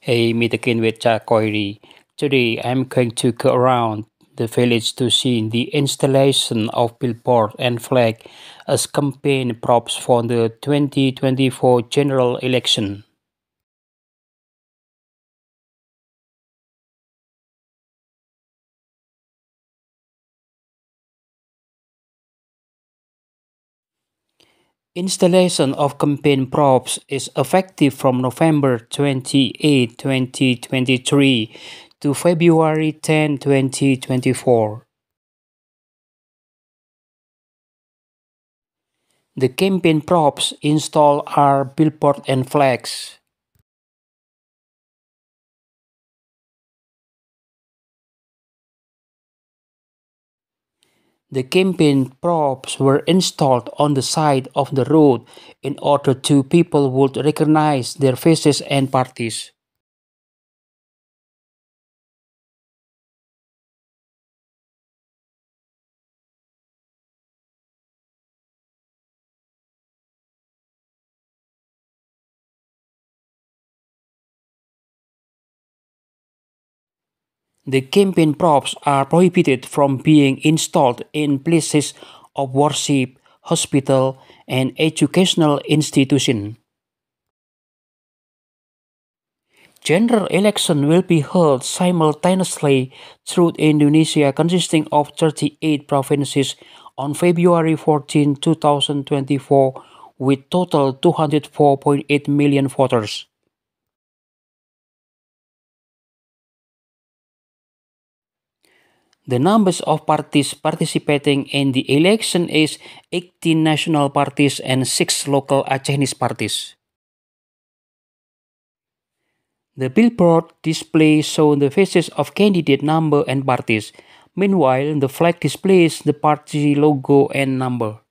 Hey, meet again with Koiri. Today I'm going to go around the village to see the installation of billboard and flag as campaign props for the 2024 general election. Installation of campaign props is effective from November 28, 2023 to February 10, 2024. The campaign props installed are billboard and flags. The campaign props were installed on the side of the road in order to people would recognize their faces and parties. The campaign props are prohibited from being installed in places of worship, hospital, and educational institution. General election will be held simultaneously throughout Indonesia consisting of 38 provinces on February 14, 2024 with total 204.8 million voters. The numbers of parties participating in the election is 18 national parties and 6 local Acehnese parties. The billboard display shows the faces of candidate number and parties. Meanwhile, the flag displays the party logo and number.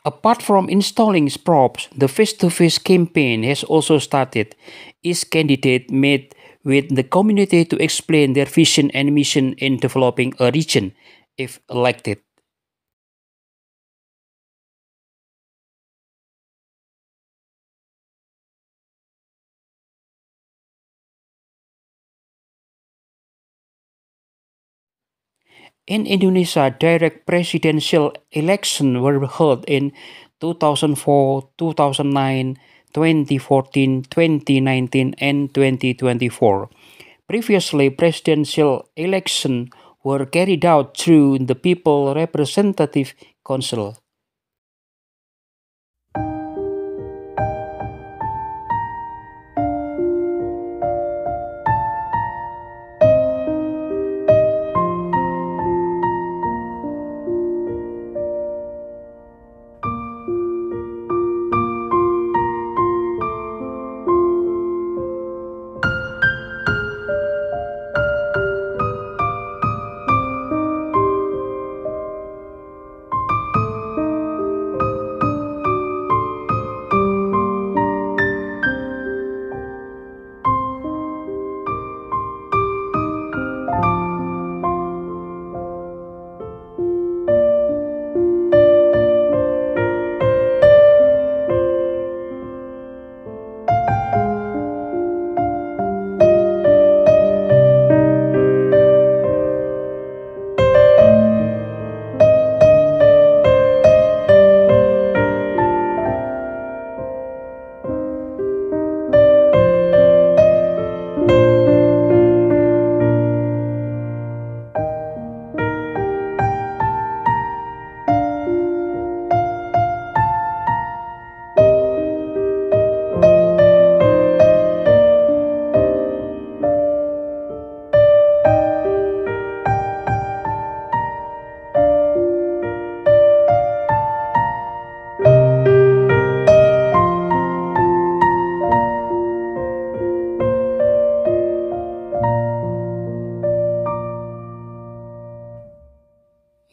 Apart from installing props, the face-to-face campaign has also started. Each candidate met with the community to explain their vision and mission in developing a region, if elected. In Indonesia, direct presidential elections were held in 2004, 2009, 2014, 2019, and 2024. Previously, presidential elections were carried out through the People Representative Council.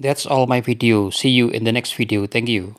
That's all my video. See you in the next video. Thank you.